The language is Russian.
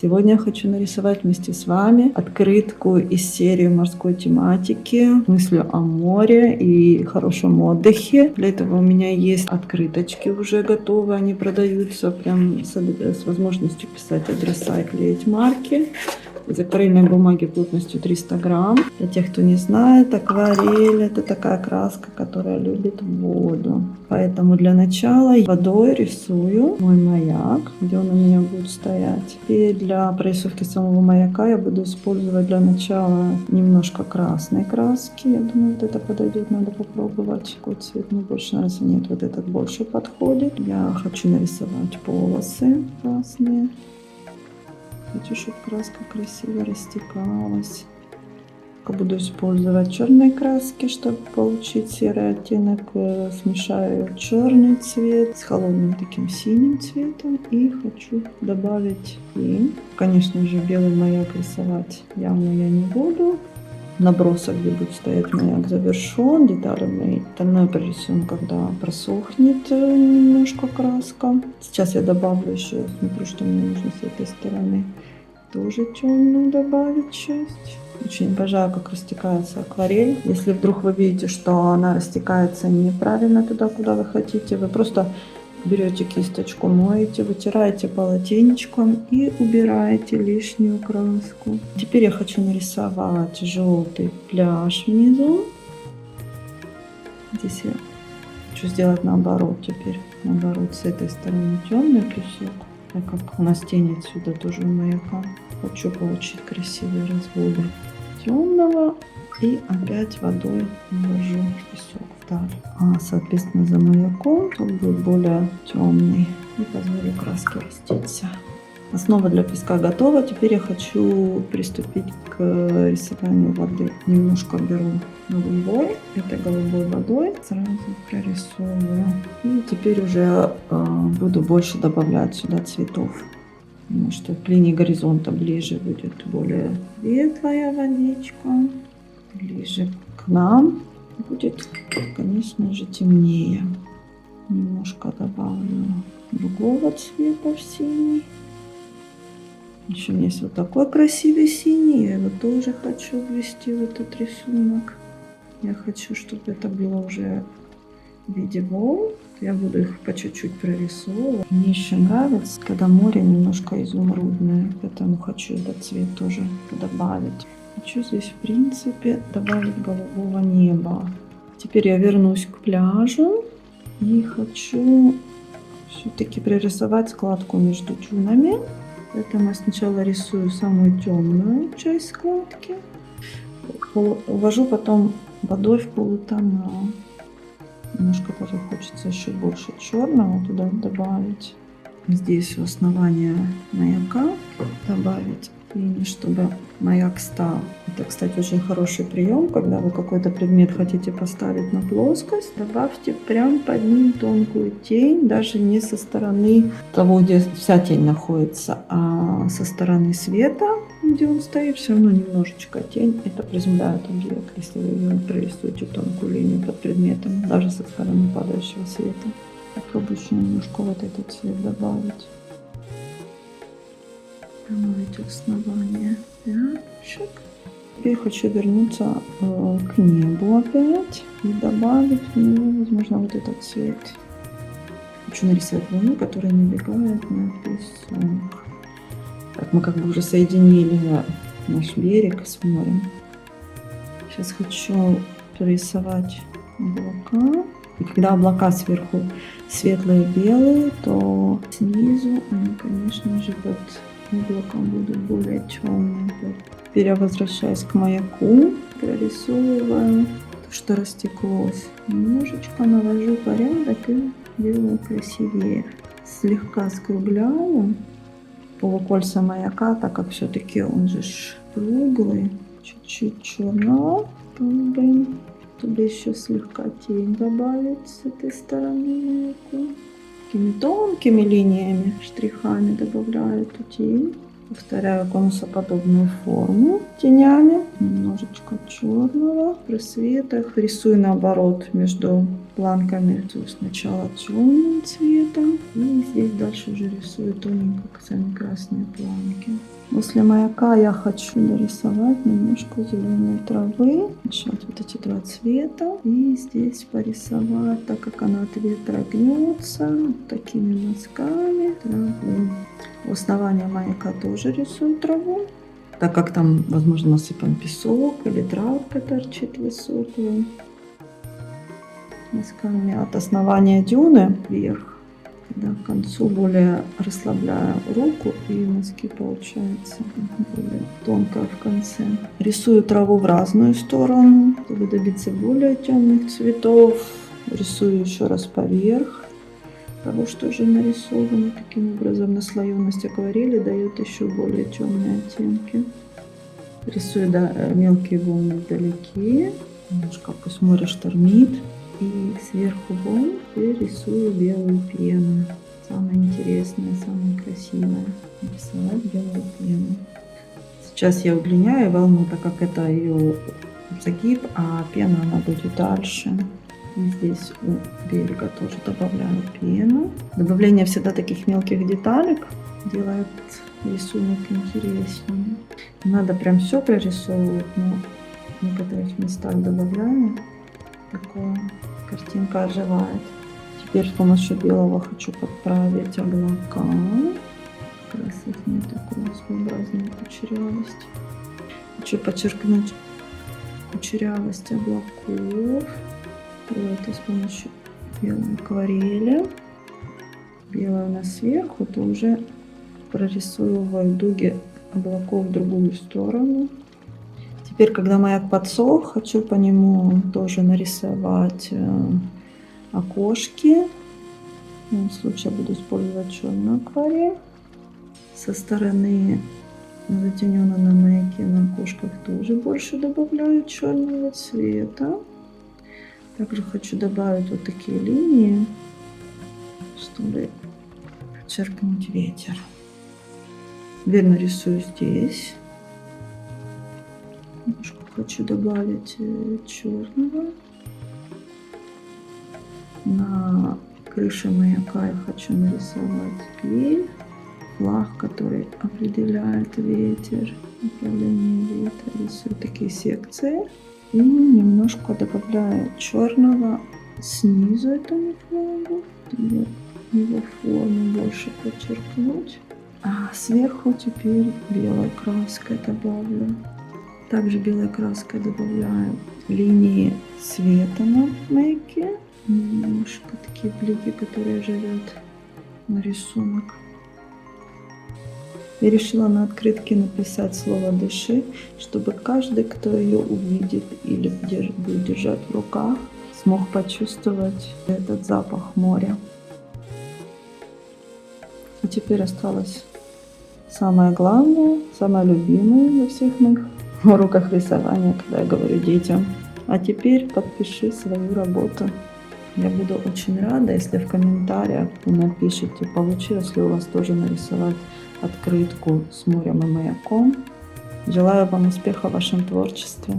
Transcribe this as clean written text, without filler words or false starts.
Сегодня я хочу нарисовать вместе с вами открытку из серии морской тематики с мыслью о море и хорошем отдыхе. Для этого у меня есть открыточки уже готовые, они продаются прям с возможностью писать адреса и клеить марки. Из акварельной бумаги плотностью 300 грамм. Для тех, кто не знает, акварель — это такая краска, которая любит воду. Поэтому для начала водой рисую мой маяк, где он у меня будет стоять. И для прорисовки самого маяка я буду использовать для начала немножко красной краски. Я думаю, вот это подойдет, надо попробовать. Какой цвет мне больше нравится. Нет, вот этот больше подходит. Я хочу нарисовать полосы красные. Хочу, чтобы краска красиво растекалась. Буду использовать черные краски, чтобы получить серый оттенок. Смешаю черный цвет с холодным таким синим цветом. И хочу добавить тень. Конечно же, белый маяк рисовать явно я не буду. Набросок, где будет стоять маяк, завершен. Детали мы остальное прорисуем, когда просохнет немножко краска. Сейчас я добавлю еще, смотрю, что мне нужно с этой стороны. Тоже темную добавить часть. Очень обожаю, как растекается акварель. Если вдруг вы видите, что она растекается неправильно туда, куда вы хотите, вы просто берете кисточку, моете, вытираете полотенечком и убираете лишнюю краску. Теперь я хочу нарисовать желтый пляж внизу. Здесь я хочу сделать наоборот теперь. Наоборот, с этой стороны темный песок, так как у нас тень отсюда тоже у маяка. Хочу получить красивые разводы темного и опять водой ввожу песок вдаль. Соответственно, за маяком он будет более темный и позволю краске растечься. Основа для песка готова. Теперь я хочу приступить к рисованию воды. Немножко беру голубой, этой голубой водой сразу прорисовываю. И теперь уже буду больше добавлять сюда цветов. Потому что к линии горизонта ближе будет более светлая водичка. Ближе к нам будет, конечно же, темнее. Немножко добавлю другого цвета в синий. Еще у меня есть вот такой красивый синий. Я его тоже хочу ввести в этот рисунок. Я хочу, чтобы это было уже в виде волн. Я буду их по чуть-чуть прорисовывать. Мне еще нравится, когда море немножко изумрудное. Поэтому хочу этот цвет тоже добавить. Хочу здесь, в принципе, добавить голубого неба. Теперь я вернусь к пляжу. И хочу все-таки прорисовать складку между дюнами. Поэтому я сначала рисую самую темную часть складки. Увожу потом водой в полутона. Немножко даже хочется еще больше черного туда добавить. Здесь у основания маяка добавить линии, чтобы маяк стал. Это, кстати, очень хороший прием, когда вы какой-то предмет хотите поставить на плоскость. Добавьте прям под ним тонкую тень, даже не со стороны того, где вся тень находится, а со стороны света, где он стоит, все равно немножечко тень. Это приземляет объект, если вы ее прорисуете тонкую линию под предметом, даже со стороны падающего света. Попробую еще немножко вот этот цвет добавить. Добавить основание пятнышек. Теперь хочу вернуться к небу опять и добавить в него, возможно, вот этот цвет. Хочу нарисовать волну, которая набегает на песок. Так, мы как бы уже соединили наш берег с морем. Сейчас хочу прорисовать облака. И когда облака сверху светлые белые, то снизу они, конечно же, под облаком будут более темные. Теперь я возвращаюсь к маяку, прорисовываю то, что растеклось. Немножечко навожу порядок и делаю красивее. Слегка скругляю полукольца маяка, так как все-таки он же круглый. Чуть-чуть черного добавим. Туда еще слегка тень добавить с этой стороны маяку. Такими тонкими линиями, штрихами добавляю эту тень. Повторяю конусоподобную форму тенями. Немножечко черного. При светах рисую наоборот между планками. То есть сначала темным цветом, и здесь дальше уже рисую тоненько сами красные планки. После маяка я хочу нарисовать немножко зеленой травы. Мешать вот эти два цвета. И здесь порисовать, так как она от ветра гнется, такими мазками траву. У основания маяка тоже рисую траву. Так как там, возможно, насыпан песок или травка торчит высокая. Мазками от основания дюны вверх. Когда к концу более расслабляю руку, и мазки получаются более тонко в конце. Рисую траву в разную сторону, чтобы добиться более темных цветов. Рисую еще раз поверх того, что уже нарисовано. Таким образом наслоенность акварели дает еще более темные оттенки. Рисую мелкие волны вдалеке. Немножко пусть море штормит. И сверху волн рисую белую пену. Самое интересное, самое красивое. Рисовать белую пену. Сейчас я удлиняю волну, так как это ее загиб, а пена она будет дальше. И здесь у берега тоже добавляю пену. Добавление всегда таких мелких деталек делает рисунок интереснее. Не надо прям все прорисовывать, но в некоторых местах добавляю. Такое картинка оживает. Теперь с помощью белого хочу подправить облака. Как раз их не такую своеобразную кучерявость. Хочу подчеркнуть кучерявость облаков. Делаю это с помощью белой акварели. Белая у нас сверху, то уже прорисовываю дуги облаков в другую сторону. Теперь, когда маяк подсох, хочу по нему тоже нарисовать окошки. В данном случае я буду использовать черную акварель. Со стороны затененной на маяке на окошках тоже больше добавляю черного цвета. Также хочу добавить вот такие линии, чтобы подчеркнуть ветер. Теперь нарисую здесь. Немножко хочу добавить черного. На крыше маяка я хочу нарисовать пель, флаг, который определяет ветер, направление ветра. Рисую такие секции. И немножко добавляю черного снизу этому флагу, чтобы его форму больше подчеркнуть. А сверху теперь белой краской добавлю. Также белой краской добавляю линии света на маяке. Немножко такие блики, которые оживят на рисунок. Я решила на открытке написать слово «дыши», чтобы каждый, кто ее увидит или будет держать в руках, смог почувствовать этот запах моря. И теперь осталось самое главное, самое любимое во всех моих уроках рисования, когда я говорю детям: а теперь подпиши свою работу. Я буду очень рада, если в комментариях вы напишите, получилось ли у вас тоже нарисовать открытку с морем и маяком. Желаю вам успеха в вашем творчестве.